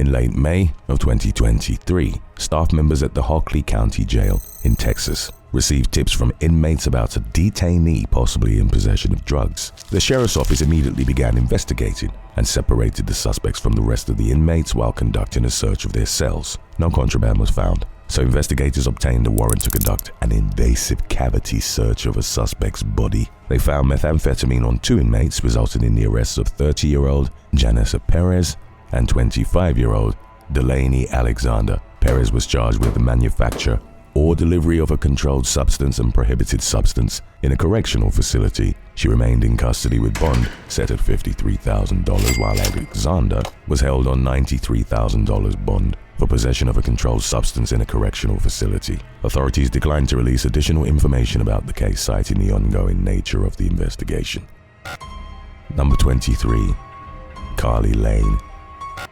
In late May of 2023, staff members at the Hockley County Jail in Texas received tips from inmates about a detainee possibly in possession of drugs. The sheriff's office immediately began investigating and separated the suspects from the rest of the inmates while conducting a search of their cells. No contraband was found, so investigators obtained a warrant to conduct an invasive cavity search of a suspect's body. They found methamphetamine on 2 inmates, resulting in the arrests of 30-year-old Janice Perez and 25-year-old Dlanee Alexander. Perez was charged with the manufacture or delivery of a controlled substance and prohibited substance in a correctional facility. She remained in custody with bond set at $53,000, while Alexander was held on $93,000 bond for possession of a controlled substance in a correctional facility. Authorities declined to release additional information about the case, citing the ongoing nature of the investigation. Number 23. Carly Lane.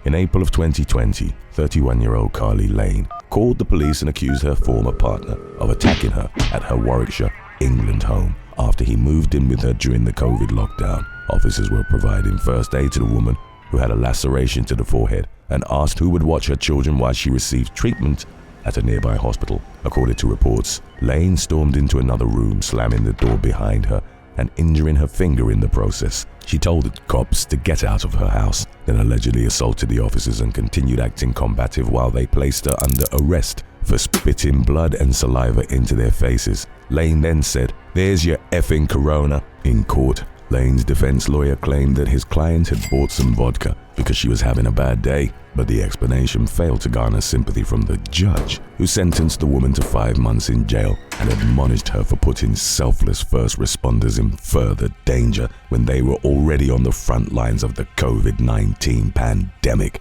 In April of 2020, 31-year-old Carly Lane called the police and accused her former partner of attacking her at her Warwickshire, England home after he moved in with her during the COVID lockdown. Officers were providing first aid to the woman who had a laceration to the forehead and asked who would watch her children while she received treatment at a nearby hospital. According to reports, Lane stormed into another room, slamming the door behind her and injuring her finger in the process. She told the cops to get out of her house, then allegedly assaulted the officers and continued acting combative while they placed her under arrest for spitting blood and saliva into their faces. Lane then said, "There's your effing corona," in court. Lane's defense lawyer claimed that his client had bought some vodka because she was having a bad day, but the explanation failed to garner sympathy from the judge, who sentenced the woman to 5 months in jail and admonished her for putting selfless first responders in further danger when they were already on the front lines of the COVID-19 pandemic.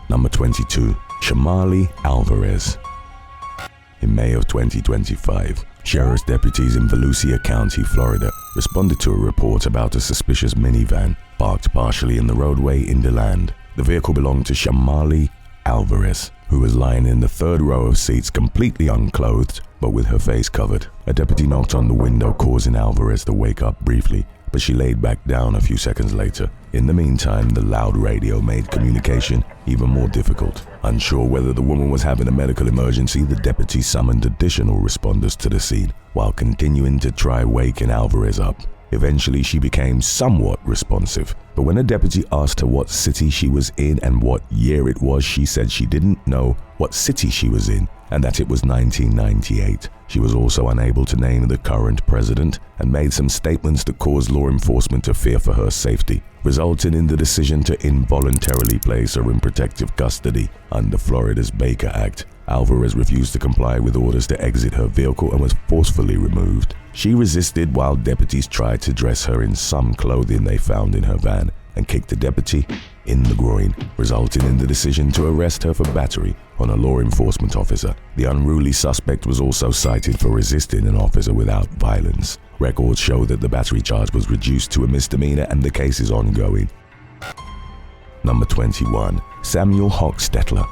Number 22. Xiomalee Alvarez. In May of 2025, sheriff's deputies in Volusia County, Florida, responded to a report about a suspicious minivan parked partially in the roadway in DeLand. The vehicle belonged to Xiomalee Alvarez, who was lying in the third row of seats completely unclothed but with her face covered. A deputy knocked on the window, causing Alvarez to wake up briefly, but she laid back down a few seconds later. In the meantime, the loud radio made communication even more difficult. Unsure whether the woman was having a medical emergency, the deputy summoned additional responders to the scene while continuing to try waking Alvarez up. Eventually, she became somewhat responsive, but when a deputy asked her what city she was in and what year it was, she said she didn't know what city she was in and that it was 1998. She was also unable to name the current president and made some statements that caused law enforcement to fear for her safety, resulting in the decision to involuntarily place her in protective custody under Florida's Baker Act. Alvarez refused to comply with orders to exit her vehicle and was forcefully removed. She resisted while deputies tried to dress her in some clothing they found in her van and kicked the deputy in the groin, resulting in the decision to arrest her for battery on a law enforcement officer. The unruly suspect was also cited for resisting an officer without violence. Records show that the battery charge was reduced to a misdemeanor and the case is ongoing. Number 21. Samuel Hochstetler.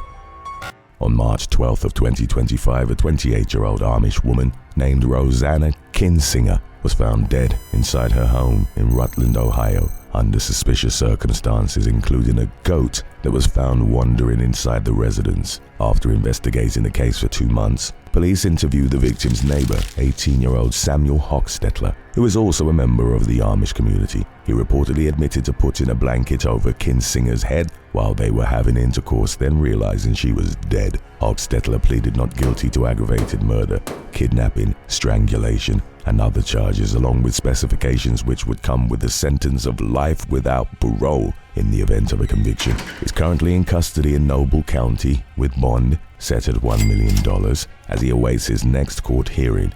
On March 12th of 2025, a 28-year-old Amish woman named Rosanna Kinsinger was found dead inside her home in Rutland, Ohio, under suspicious circumstances, including a goat that was found wandering inside the residence. After investigating the case for 2 months, police interviewed the victim's neighbor, 18-year-old Samuel Hochstetler, who is also a member of the Amish community. He reportedly admitted to putting a blanket over Kinsinger's head while they were having intercourse, then realizing she was dead. Hochstetler pleaded not guilty to aggravated murder, kidnapping, strangulation, and other charges, along with specifications which would come with a sentence of life without parole in the event of a conviction. Is currently in custody in Noble County with bond set at $1 million as he awaits his next court hearing.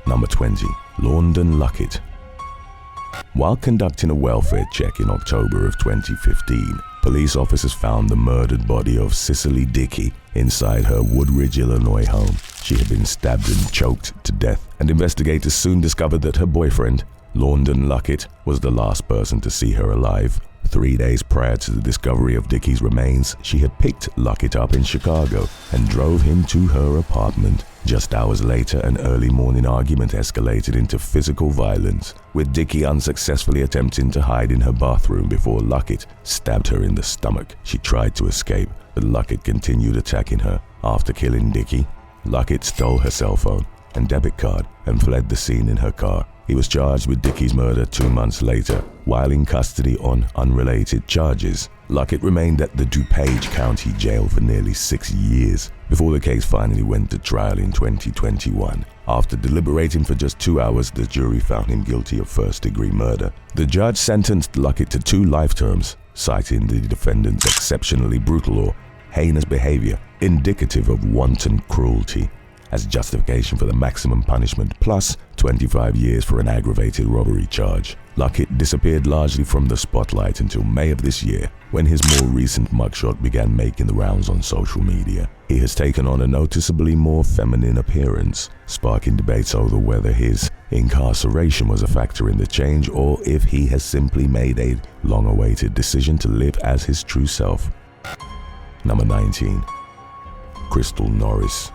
Number 20. Launden Luckett. While conducting a welfare check in October of 2015, police officers found the murdered body of Cicely Dickey inside her Woodridge, Illinois home. She had been stabbed and choked to death, and investigators soon discovered that her boyfriend, Launden Luckett, was the last person to see her alive. 3 days prior to the discovery of Dickie's remains, she had picked Luckett up in Chicago and drove him to her apartment. Just hours later, an early morning argument escalated into physical violence, with Dickie unsuccessfully attempting to hide in her bathroom before Luckett stabbed her in the stomach. She tried to escape, but Luckett continued attacking her. After killing Dickie, Luckett stole her cell phone and debit card and fled the scene in her car. He was charged with Dickie's murder 2 months later, while in custody on unrelated charges. Luckett remained at the DuPage County Jail for nearly 6 years before the case finally went to trial in 2021. After deliberating for just 2 hours, the jury found him guilty of first-degree murder. The judge sentenced Luckett to 2 life terms, citing the defendant's exceptionally brutal or heinous behavior, indicative of wanton cruelty, as justification for the maximum punishment, plus 25 years for an aggravated robbery charge. Luckett disappeared largely from the spotlight until May of this year, when his more recent mugshot began making the rounds on social media. He has taken on a noticeably more feminine appearance, sparking debates over whether his incarceration was a factor in the change or if he has simply made a long-awaited decision to live as his true self. Number 19. Crystal Norris.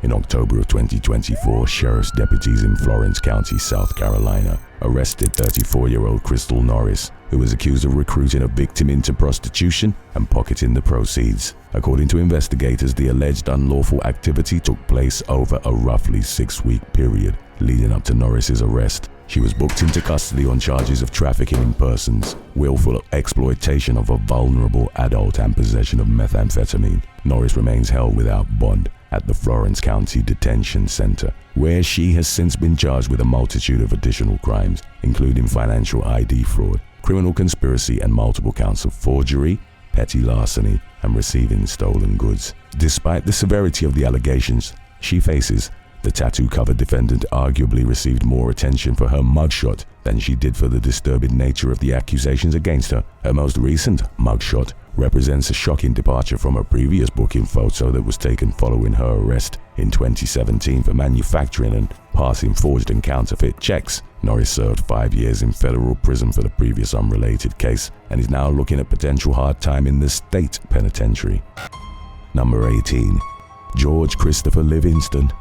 In October of 2024, sheriff's deputies in Florence County, South Carolina, arrested 34-year-old Crystal Norris, who was accused of recruiting a victim into prostitution and pocketing the proceeds. According to investigators, the alleged unlawful activity took place over a roughly 6-week period leading up to Norris's arrest. She was booked into custody on charges of trafficking in persons, willful exploitation of a vulnerable adult, and possession of methamphetamine. Norris remains held without bond at the Florence County Detention Center, where she has since been charged with a multitude of additional crimes, including financial ID fraud, criminal conspiracy, and multiple counts of forgery, petty larceny, and receiving stolen goods. Despite the severity of the allegations she faces, the tattoo-covered defendant arguably received more attention for her mugshot than she did for the disturbing nature of the accusations against her. Her most recent mugshot represents a shocking departure from her previous booking photo that was taken following her arrest in 2017 for manufacturing and passing forged and counterfeit checks. Norris served 5 years in federal prison for the previous unrelated case and is now looking at potential hard time in the state penitentiary. Number 18. George Christopher Livingston.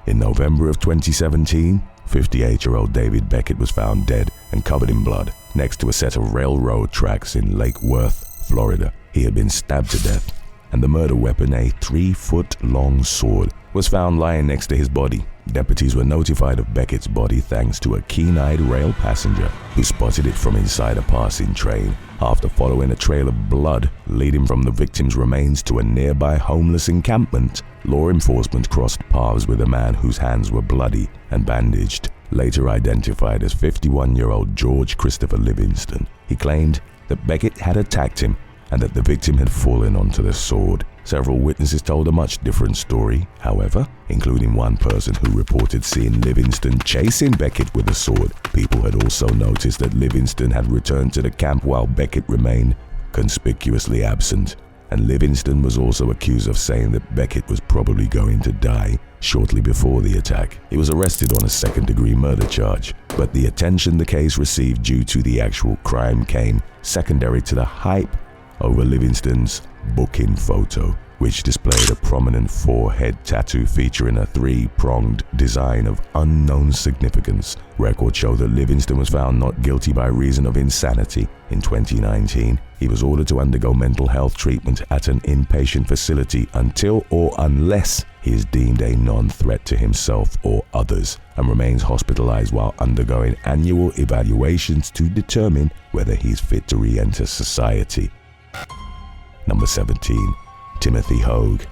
In November of 2017, 58-year-old David Beckett was found dead and covered in blood next to a set of railroad tracks in Lake Worth, Florida. He had been stabbed to death, and the murder weapon, a 3-foot-long sword, was found lying next to his body. Deputies were notified of Beckett's body thanks to a keen-eyed rail passenger who spotted it from inside a passing train. After following a trail of blood leading from the victim's remains to a nearby homeless encampment, law enforcement crossed paths with a man whose hands were bloody and bandaged, later identified as 51-year-old George Christopher Livingston. He claimed that Beckett had attacked him and that the victim had fallen onto the sword. Several witnesses told a much different story, however, including one person who reported seeing Livingston chasing Beckett with a sword. People had also noticed that Livingston had returned to the camp while Beckett remained conspicuously absent, and Livingston was also accused of saying that Beckett was probably going to die shortly before the attack. He was arrested on a second-degree murder charge, but the attention the case received due to the actual crime came secondary to the hype over Livingston's booking photo, which displayed a prominent forehead tattoo featuring a 3-pronged design of unknown significance. Records show that Livingston was found not guilty by reason of insanity. In 2019, he was ordered to undergo mental health treatment at an inpatient facility until or unless he is deemed a non-threat to himself or others, and remains hospitalized while undergoing annual evaluations to determine whether he's fit to re-enter society. Number 17. Timothy Hogue.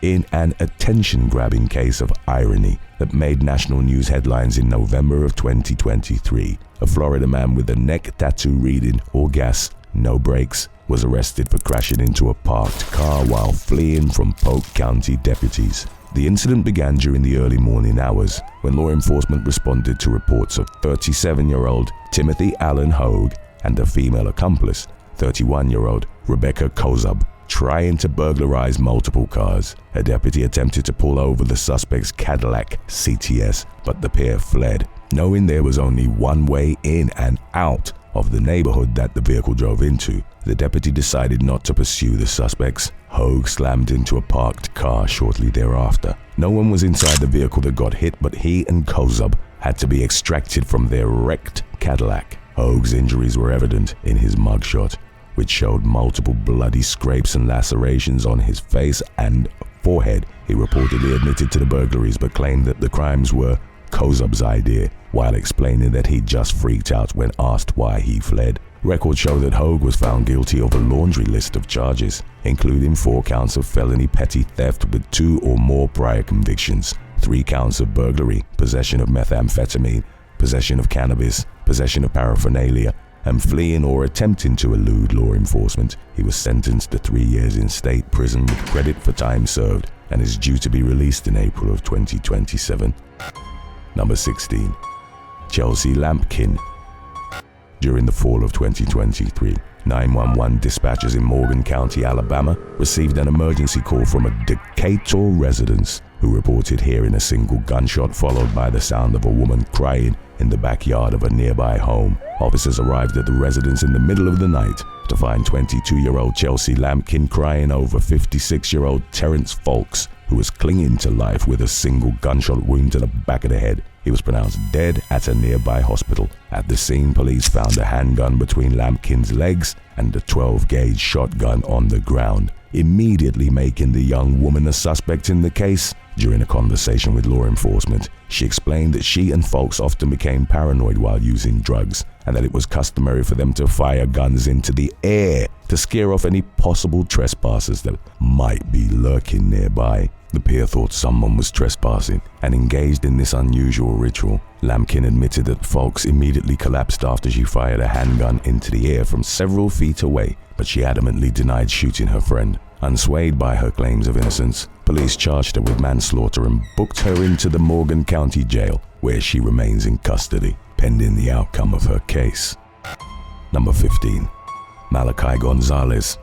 In an attention-grabbing case of irony that made national news headlines in November of 2023, a Florida man with a neck tattoo reading "All gas, no brakes" was arrested for crashing into a parked car while fleeing from Polk County deputies. The incident began during the early morning hours when law enforcement responded to reports of 37-year-old Timothy Allen Hogue and a female accomplice, 31-year-old Rebecca Kozub, trying to burglarize multiple cars. A deputy attempted to pull over the suspect's Cadillac CTS, but the pair fled, knowing there was only one way in and out of the neighborhood that the vehicle drove into, the deputy decided not to pursue the suspects. Hogue slammed into a parked car shortly thereafter. No one was inside the vehicle that got hit, but he and Kozub had to be extracted from their wrecked Cadillac. Hogue's injuries were evident in his mugshot, which showed multiple bloody scrapes and lacerations on his face and forehead. He reportedly admitted to the burglaries but claimed that the crimes were Kozub's idea, while explaining that he just freaked out when asked why he fled. Records show that Hogue was found guilty of a laundry list of charges, including 4 counts of felony petty theft with 2 or more prior convictions, 3 counts of burglary, possession of methamphetamine, possession of cannabis, possession of paraphernalia, and fleeing or attempting to elude law enforcement. He was sentenced to 3 years in state prison with credit for time served and is due to be released in April of 2027. Number 16. Chelsie Lampkin. During the fall of 2023, 911 dispatchers in Morgan County, Alabama, received an emergency call from a Decatur resident who reported hearing a single gunshot followed by the sound of a woman crying in the backyard of a nearby home. Officers arrived at the residence in the middle of the night to find 22-year-old Chelsie Lampkin crying over 56-year-old Terrence Folks, who was clinging to life with a single gunshot wound to the back of the head. He was pronounced dead at a nearby hospital. At the scene, police found a handgun between Lampkin's legs and a 12-gauge shotgun on the ground, immediately making the young woman a suspect in the case. During a conversation with law enforcement, she explained that she and Folks often became paranoid while using drugs, and that it was customary for them to fire guns into the air to scare off any possible trespassers that might be lurking nearby. The pair thought someone was trespassing and engaged in this unusual ritual. Lampkin admitted that Folks immediately collapsed after she fired a handgun into the air from several feet away, but she adamantly denied shooting her friend. Unswayed by her claims of innocence, police charged her with manslaughter and booked her into the Morgan County Jail, where she remains in custody, pending the outcome of her case. Number 15. Malachi Gonzalez.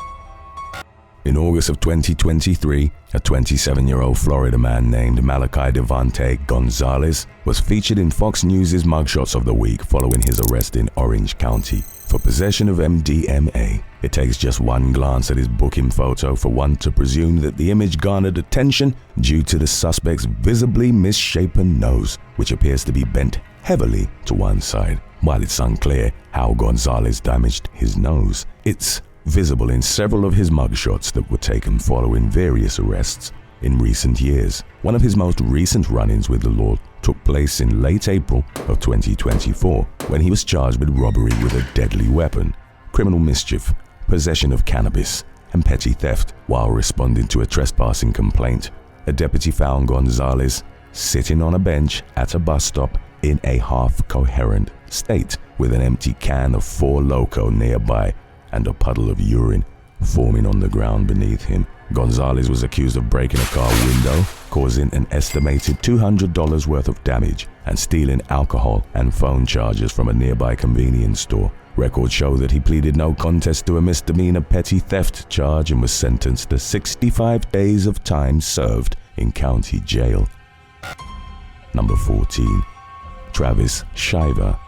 In August of 2023, a 27-year-old Florida man named Malachi Devontae Gonzalez was featured in Fox News' Mugshots of the Week following his arrest in Orange County for possession of MDMA. It takes just one glance at his booking photo for one to presume that the image garnered attention due to the suspect's visibly misshapen nose, which appears to be bent heavily to one side. While it's unclear how Gonzalez damaged his nose, it's visible in several of his mugshots that were taken following various arrests in recent years. One of his most recent run-ins with the law took place in late April of 2024 when he was charged with robbery with a deadly weapon, criminal mischief, possession of cannabis, and petty theft. While responding to a trespassing complaint, a deputy found Gonzalez sitting on a bench at a bus stop in a half-coherent state with an empty can of Four Loko nearby and a puddle of urine forming on the ground beneath him. Gonzalez was accused of breaking a car window, causing an estimated $200 worth of damage, and stealing alcohol and phone chargers from a nearby convenience store. Records show that he pleaded no contest to a misdemeanor petty theft charge and was sentenced to 65 days of time served in county jail. Number 14. Travis Shiver.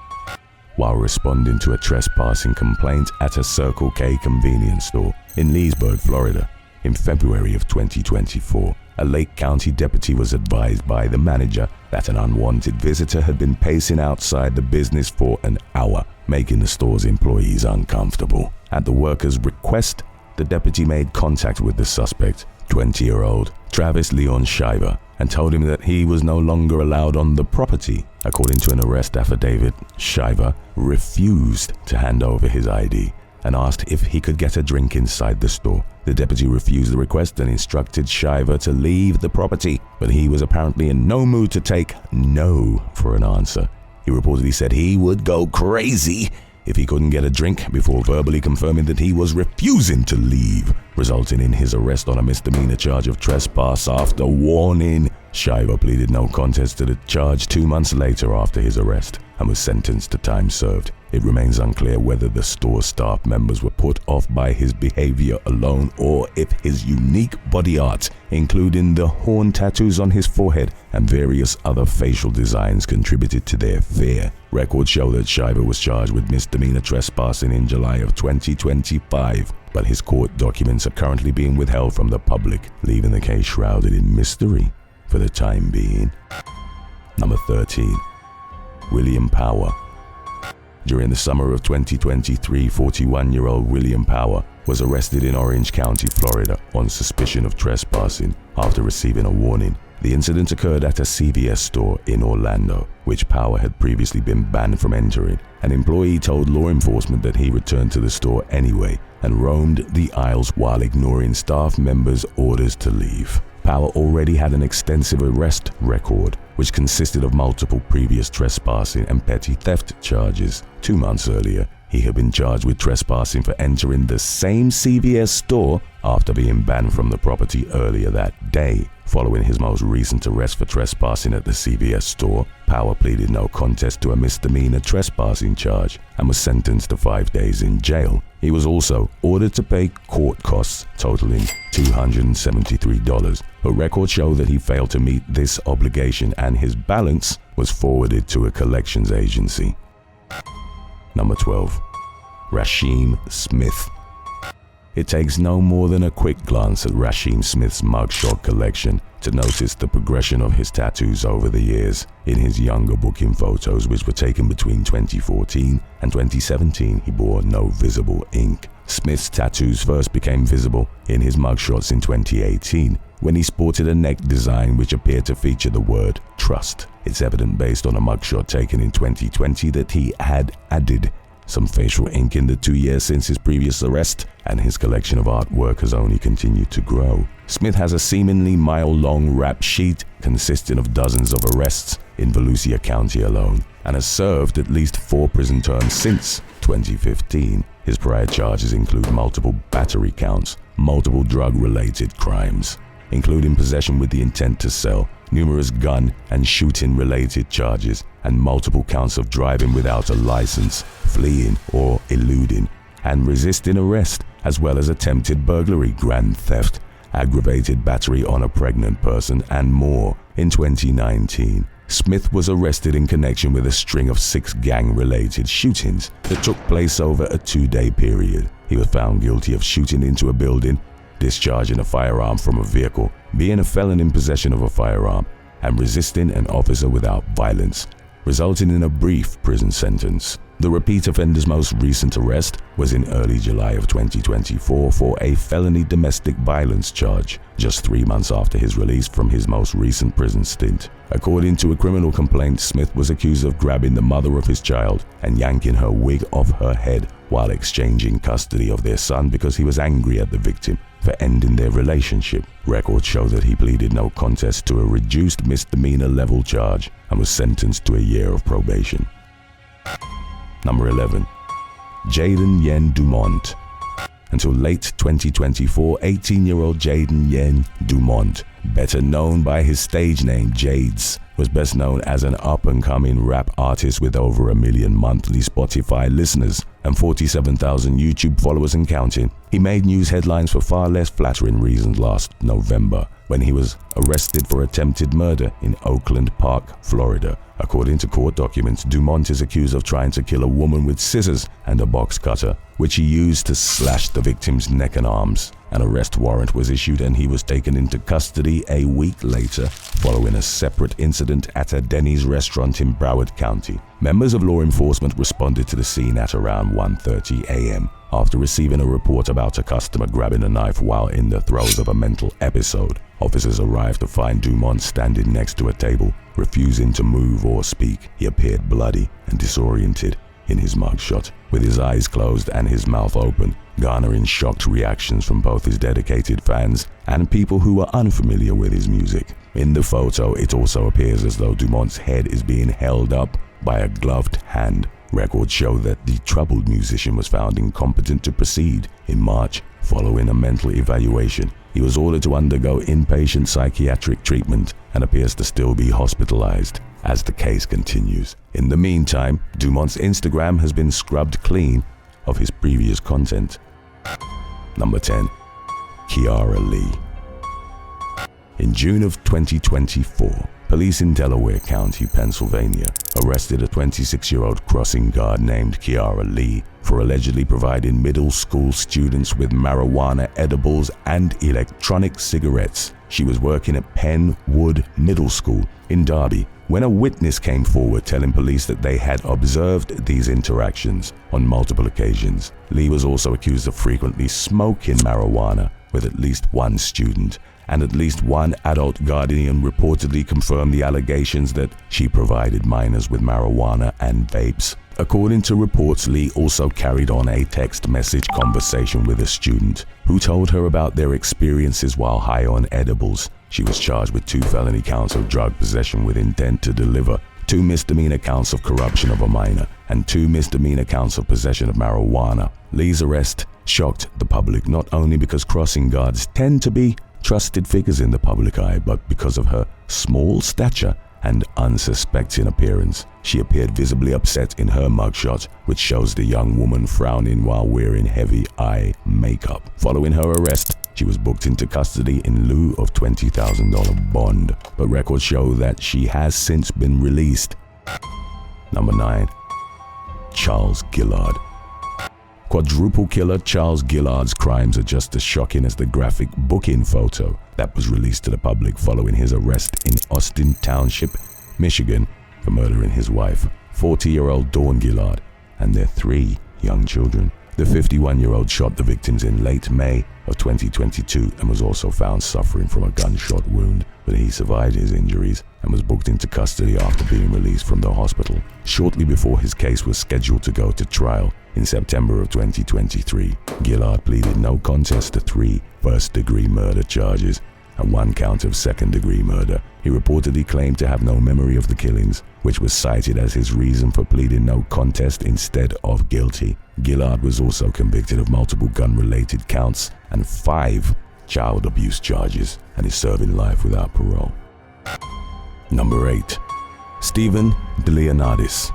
While responding to a trespassing complaint at a Circle K convenience store in Leesburg, Florida, in February of 2024, a Lake County deputy was advised by the manager that an unwanted visitor had been pacing outside the business for an hour, making the store's employees uncomfortable. At the worker's request, the deputy made contact with the suspect, 20-year-old Travis Leon Shiver, and told him that he was no longer allowed on the property. According to an arrest affidavit, Shiver refused to hand over his ID and asked if he could get a drink inside the store. The deputy refused the request and instructed Shiver to leave the property, but he was apparently in no mood to take no for an answer. He reportedly said he would go crazy if he couldn't get a drink before verbally confirming that he was refusing to leave, resulting in his arrest on a misdemeanor charge of trespass after warning. Shiver pleaded no contest to the charge 2 months later after his arrest and was sentenced to time served. It remains unclear whether the store staff members were put off by his behavior alone or if his unique body art, including the horn tattoos on his forehead and various other facial designs, contributed to their fear. Records show that Shiver was charged with misdemeanor trespassing in July of 2025, but his court documents are currently being withheld from the public, leaving the case shrouded in mystery for the time being. Number 13. William Power. During the summer of 2023, 41-year-old William Power was arrested in Orange County, Florida on suspicion of trespassing after receiving a warning. The incident occurred at a CVS store in Orlando, which Power had previously been banned from entering. An employee told law enforcement that he returned to the store anyway and roamed the aisles while ignoring staff members' orders to leave. Power already had an extensive arrest record, which consisted of multiple previous trespassing and petty theft charges. 2 months earlier, he had been charged with trespassing for entering the same CVS store after being banned from the property earlier that day. Following his most recent arrest for trespassing at the CVS store, Power pleaded no contest to a misdemeanor trespassing charge and was sentenced to 5 days in jail. He was also ordered to pay court costs totaling $273, but records show that he failed to meet this obligation and his balance was forwarded to a collections agency. Number 12. Rasheem Smith. It takes no more than a quick glance at Rasheem Smith's mugshot collection to notice the progression of his tattoos over the years. In his younger booking photos, which were taken between 2014 and 2017, he bore no visible ink. Smith's tattoos first became visible in his mugshots in 2018, when he sported a neck design which appeared to feature the word trust. It's evident based on a mugshot taken in 2020 that he had added some facial ink in the 2 years since his previous arrest, and his collection of artwork has only continued to grow. Smith has a seemingly mile-long rap sheet consisting of dozens of arrests in Volusia County alone, and has served at least 4 prison terms since 2015. His prior charges include multiple battery counts, multiple drug-related crimes, including possession with the intent to sell, numerous gun and shooting-related charges, and multiple counts of driving without a license, fleeing or eluding, and resisting arrest, as well as attempted burglary, grand theft, aggravated battery on a pregnant person, and more. In 2019, Smith was arrested in connection with a string of 6 gang-related shootings that took place over a 2-day period. He was found guilty of shooting into a building, discharging a firearm from a vehicle, being a felon in possession of a firearm, and resisting an officer without violence, resulting in a brief prison sentence. The repeat offender's most recent arrest was in early July of 2024 for a felony domestic violence charge, just 3 months after his release from his most recent prison stint. According to a criminal complaint, Smith was accused of grabbing the mother of his child and yanking her wig off her head while exchanging custody of their son because he was angry at the victim for ending their relationship. Records show that he pleaded no contest to a reduced misdemeanor level charge and was sentenced to a year of probation. Number 11. Jayden Yen Dumont. Until late 2024, 18-year-old Jayden Yen Dumont, better known by his stage name Jades, was best known as an up-and-coming rap artist with over 1 million monthly Spotify listeners and 47,000 YouTube followers and counting. He made news headlines for far less flattering reasons last November when he was arrested for attempted murder in Oakland Park, Florida. According to court documents, Dumont is accused of trying to kill a woman with scissors and a box cutter, which he used to slash the victim's neck and arms. An arrest warrant was issued and he was taken into custody a week later following a separate incident at a Denny's restaurant in Broward County. Members of law enforcement responded to the scene at around 1:30 a.m. after receiving a report about a customer grabbing a knife while in the throes of a mental episode. Officers arrived to find Dumont standing next to a table, refusing to move or speak. He appeared bloody and disoriented in his mugshot, with his eyes closed and his mouth open, garnering shocked reactions from both his dedicated fans and people who were unfamiliar with his music. In the photo, it also appears as though Dumont's head is being held up by a gloved hand. Records show that the troubled musician was found incompetent to proceed in March Following a mental evaluation, he was ordered to undergo inpatient psychiatric treatment and appears to still be hospitalized as the case continues. In the meantime, Dumont's Instagram has been scrubbed clean of his previous content. Number 10. Kiara Lee. In June of 2024, police in Delaware County, Pennsylvania, arrested a 26-year-old crossing guard named Kiara Lee for allegedly providing middle school students with marijuana edibles and electronic cigarettes. She was working at Penn Wood Middle School in Darby when a witness came forward telling police that they had observed these interactions on multiple occasions. Lee was also accused of frequently smoking marijuana with at least one student, and at least one adult guardian reportedly confirmed the allegations that she provided minors with marijuana and vapes. According to reports, Lee also carried on a text message conversation with a student who told her about their experiences while high on edibles. She was charged with 2 felony counts of drug possession with intent to deliver, 2 misdemeanor counts of corruption of a minor, and 2 misdemeanor counts of possession of marijuana. Lee's arrest shocked the public not only because crossing guards tend to be trusted figures in the public eye, but because of her small stature and unsuspecting appearance. She appeared visibly upset in her mugshot, which shows the young woman frowning while wearing heavy eye makeup. Following her arrest, she was booked into custody in lieu of $20,000 bond, but records show that she has since been released. Number 9. Charles Gillard. Quadruple killer Charles Gillard's crimes are just as shocking as the graphic booking photo that was released to the public following his arrest in Austin Township, Michigan, for murdering his wife, 40-year-old Dawn Gillard, and their 3 young children. The 51-year-old shot the victims in late May of 2022 and was also found suffering from a gunshot wound, but he survived his injuries and was booked into custody after being released from the hospital. Shortly before his case was scheduled to go to trial in September of 2023, Gillard pleaded no contest to 3 first-degree murder charges and 1 count of second-degree murder. He reportedly claimed to have no memory of the killings, which was cited as his reason for pleading no contest instead of guilty. Gillard was also convicted of multiple gun-related counts and 5 child abuse charges and is serving life without parole. Number 8. Stephen Deleonardis.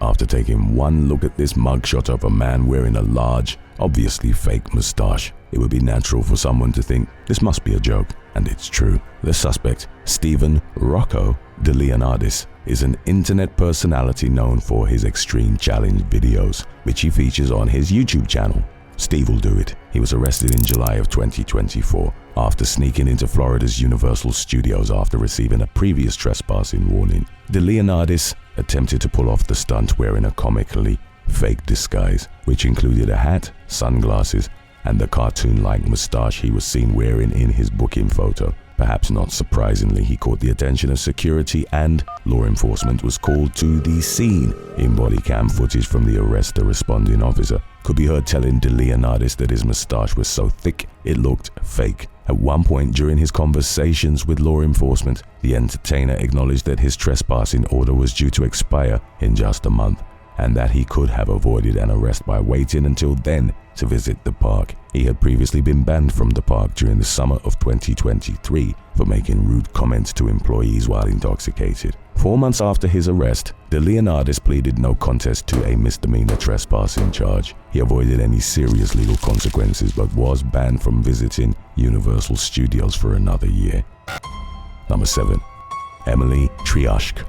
After taking one look at this mugshot of a man wearing a large, obviously fake mustache, it would be natural for someone to think this must be a joke, and it's true. The suspect, Stephen Rocco Deleonardis, is an internet personality known for his extreme challenge videos, which he features on his YouTube channel, SteveWillDoIt. He was arrested in July of 2024 after sneaking into Florida's Universal Studios after receiving a previous trespassing warning. Deleonardis attempted to pull off the stunt wearing a comically fake disguise, which included a hat, sunglasses, and the cartoon-like mustache he was seen wearing in his booking photo. Perhaps not surprisingly, he caught the attention of security and law enforcement was called to the scene. In body cam footage from the arrest, the responding officer could be heard telling Deleonardis that his mustache was so thick it looked fake. At one point during his conversations with law enforcement, the entertainer acknowledged that his trespassing order was due to expire in just a month, and that he could have avoided an arrest by waiting until then to visit the park. He had previously been banned from the park during the summer of 2023 for making rude comments to employees while intoxicated. 4 months after his arrest, Deleonardis pleaded no contest to a misdemeanor trespassing charge. He avoided any serious legal consequences but was banned from visiting Universal Studios for another year. Number 7. Xiomalee Treusch.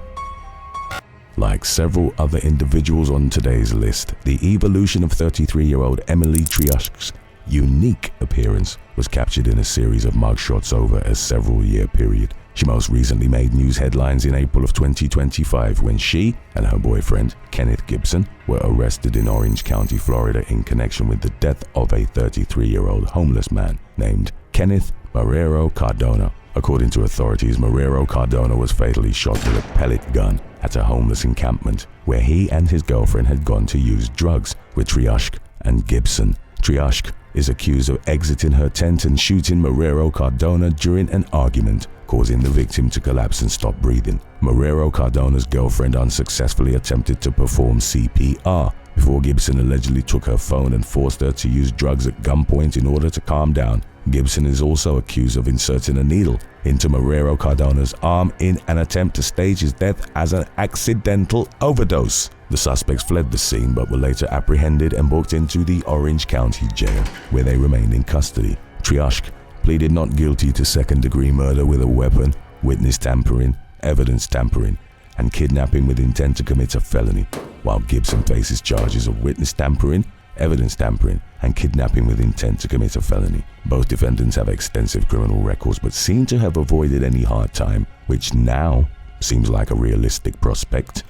Like several other individuals on today's list, the evolution of 33-year-old Xiomalee Treusch's unique appearance was captured in a series of mugshots over a several-year period. She most recently made news headlines in April of 2025 when she and her boyfriend, Kenneth Gibson, were arrested in Orange County, Florida in connection with the death of a 33-year-old homeless man named Kenneth Marrero Cardona. According to authorities, Marrero Cardona was fatally shot with a pellet gun at a homeless encampment where he and his girlfriend had gone to use drugs with Treusch and Gibson. Treusch is accused of exiting her tent and shooting Marrero Cardona during an argument, causing the victim to collapse and stop breathing. Marrero Cardona's girlfriend unsuccessfully attempted to perform CPR, before Gibson allegedly took her phone and forced her to use drugs at gunpoint in order to calm down. Gibson is also accused of inserting a needle into Marrero Cardona's arm in an attempt to stage his death as an accidental overdose. The suspects fled the scene but were later apprehended and booked into the Orange County Jail, where they remained in custody. Treusch pleaded not guilty to second-degree murder with a weapon, witness tampering, evidence tampering, and kidnapping with intent to commit a felony, while Gibson faces charges of witness tampering, evidence tampering, and kidnapping with intent to commit a felony. Both defendants have extensive criminal records but seem to have avoided any hard time, which now seems like a realistic prospect.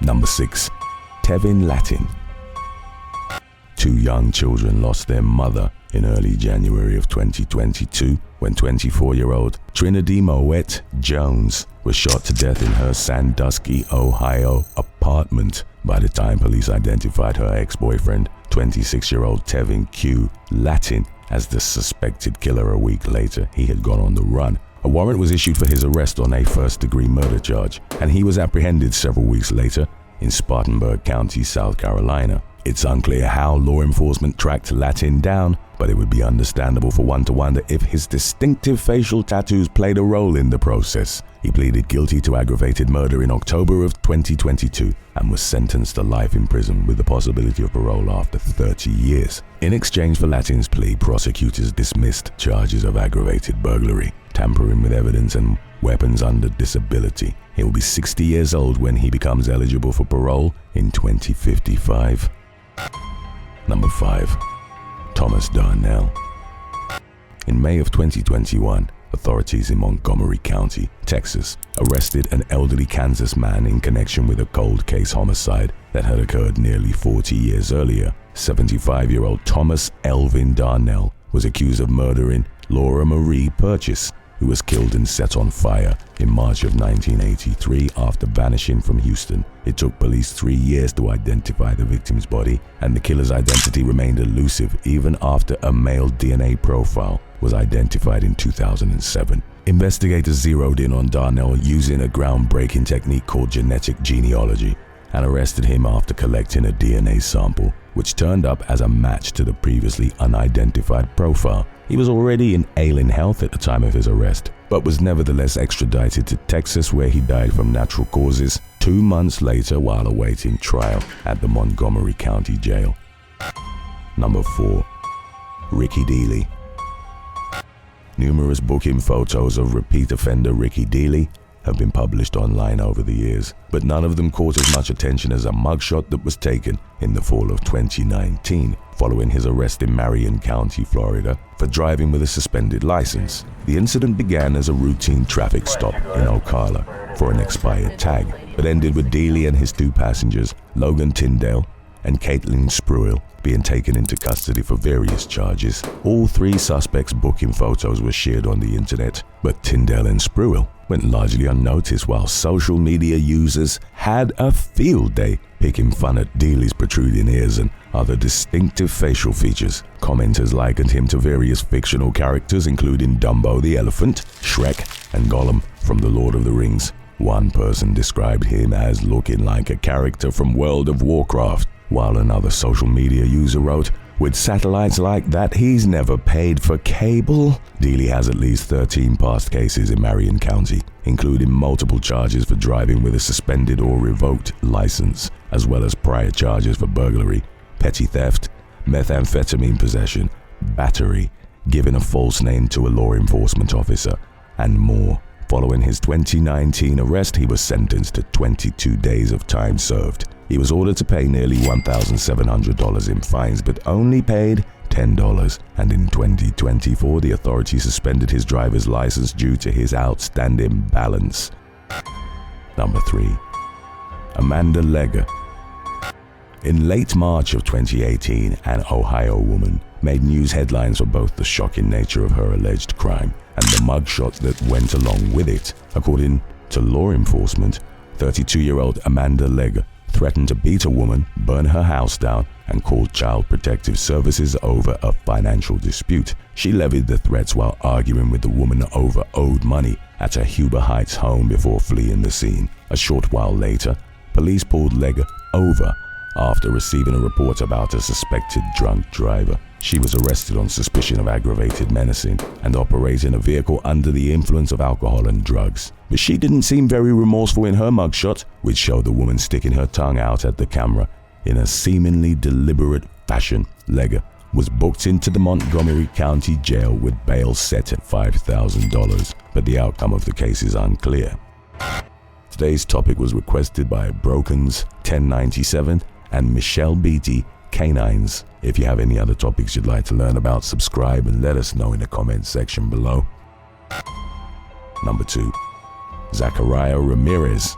Number 6. Tevin Latin. 2 young children lost their mother in early January of 2022 when 24-year-old Trinity Moet Jones was shot to death in her Sandusky, Ohio apartment. By the time police identified her ex-boyfriend, 26-year-old Tevin Q. Latin, as the suspected killer a week later, he had gone on the run. A warrant was issued for his arrest on a first-degree murder charge, and he was apprehended several weeks later in Spartanburg County, South Carolina. It's unclear how law enforcement tracked Latin down, but it would be understandable for one to wonder if his distinctive facial tattoos played a role in the process. He pleaded guilty to aggravated murder in October of 2022 and was sentenced to life in prison with the possibility of parole after 30 years. In exchange for Latin's plea, prosecutors dismissed charges of aggravated burglary, tampering with evidence, and weapons under disability. He will be 60 years old when he becomes eligible for parole in 2055. Number 5. Thomas Darnell. In May of 2021, authorities in Montgomery County, Texas, arrested an elderly Kansas man in connection with a cold case homicide that had occurred nearly 40 years earlier. 75-year-old Thomas Elvin Darnell was accused of murdering Laura Marie Purchase, who was killed and set on fire in March of 1983 after vanishing from Houston. It took police 3 years to identify the victim's body, and the killer's identity remained elusive even after a male DNA profile was identified in 2007. Investigators zeroed in on Darnell using a groundbreaking technique called genetic genealogy and arrested him after collecting a DNA sample, which turned up as a match to the previously unidentified profile. He was already in ailing health at the time of his arrest, but was nevertheless extradited to Texas, where he died from natural causes 2 months later while awaiting trial at the Montgomery County Jail. Number 4. Ricky Deeley. Numerous booking photos of repeat offender Ricky Deeley have been published online over the years, but none of them caught as much attention as a mugshot that was taken in the fall of 2019 following his arrest in Marion County, Florida, for driving with a suspended license. The incident began as a routine traffic stop in Ocala for an expired tag, but ended with Deeley and his 2 passengers, Logan Tyndale and Caitlin Spruill, being taken into custody for various charges. All 3 suspects' booking photos were shared on the internet, but Tyndale and Spruill went largely unnoticed, while social media users had a field day picking fun at Deeley's protruding ears and other distinctive facial features. Commenters likened him to various fictional characters, including Dumbo the elephant, Shrek, and Gollum from The Lord of the Rings. One person described him as looking like a character from World of Warcraft, while another social media user wrote, "With satellites like that, he's never paid for cable." Deeley has at least 13 past cases in Marion County, including multiple charges for driving with a suspended or revoked license, as well as prior charges for burglary, petty theft, methamphetamine possession, battery, giving a false name to a law enforcement officer, and more. Following his 2019 arrest, he was sentenced to 22 days of time served. He was ordered to pay nearly $1,700 in fines, but only paid $10. And in 2024, the authorities suspended his driver's license due to his outstanding balance. Number 3. Amanda Legger. In late March of 2018, an Ohio woman made news headlines for both the shocking nature of her alleged crime and the mugshots that went along with it. According to law enforcement, 32-year-old Amanda Legger threatened to beat a woman, burn her house down, and called Child Protective Services over a financial dispute. She levied the threats while arguing with the woman over owed money at her Huber Heights home before fleeing the scene. A short while later, police pulled Legger over after receiving a report about a suspected drunk driver. She was arrested on suspicion of aggravated menacing and operating a vehicle under the influence of alcohol and drugs. But she didn't seem very remorseful in her mugshot, which showed the woman sticking her tongue out at the camera. In a seemingly deliberate fashion, Legger was booked into the Montgomery County Jail with bail set at $5,000, but the outcome of the case is unclear. Today's topic was requested by Brokens 1097 and Michelle Beatty Canines. If you have any other topics you'd like to learn about, subscribe and let us know in the comments section below. Number 2. Zacharia Ramirez.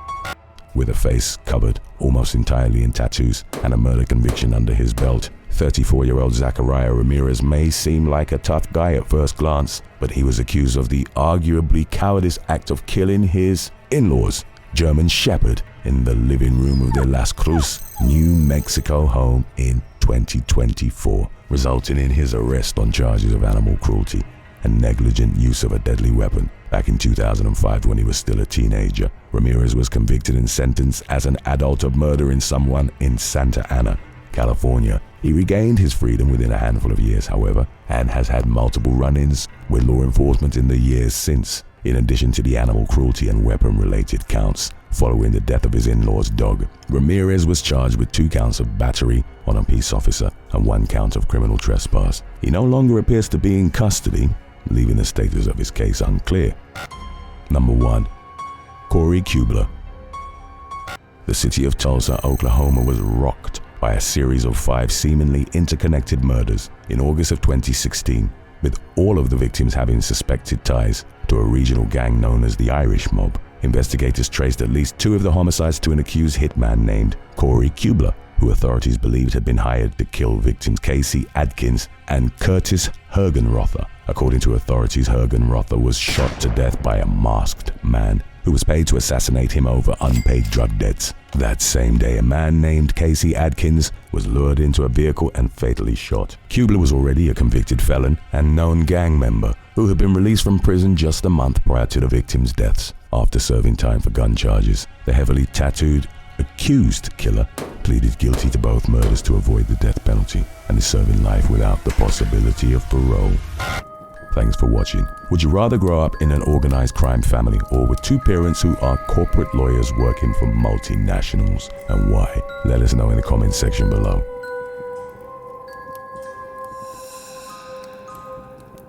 With a face covered almost entirely in tattoos and a murder conviction under his belt, 34-year-old Zacharia Ramirez may seem like a tough guy at first glance, but he was accused of the arguably cowardice act of killing his in-laws, German Shepherd, in the living room of their Las Cruces, New Mexico home in 2024, resulting in his arrest on charges of animal cruelty and negligent use of a deadly weapon. Back in 2005, when he was still a teenager, Ramirez was convicted and sentenced as an adult of murdering someone in Santa Ana, California. He regained his freedom within a handful of years, however, and has had multiple run-ins with law enforcement in the years since, in addition to the animal cruelty and weapon-related counts. Following the death of his in-law's dog, Ramirez was charged with 2 counts of battery on a peace officer and 1 count of criminal trespass. He no longer appears to be in custody, leaving the status of his case unclear. Number 1. Cory Kuebler. The city of Tulsa, Oklahoma was rocked by a series of 5 seemingly interconnected murders in August of 2016, with all of the victims having suspected ties to a regional gang known as the Irish Mob. Investigators traced at least 2 of the homicides to an accused hitman named Cory Kuebler, who authorities believed had been hired to kill victims Casey Adkins and Curtis Hergenrother. According to authorities, Hergenrother was shot to death by a masked man who was paid to assassinate him over unpaid drug debts. That same day, a man named Casey Adkins was lured into a vehicle and fatally shot. Kuebler was already a convicted felon and known gang member who had been released from prison just a month prior to the victims' deaths. After serving time for gun charges, the heavily tattooed accused killer pleaded guilty to both murders to avoid the death penalty and is serving life without the possibility of parole. Thanks for watching. Would you rather grow up in an organized crime family or with 2 parents who are corporate lawyers working for multinationals, and why? Let us know in the comments section below.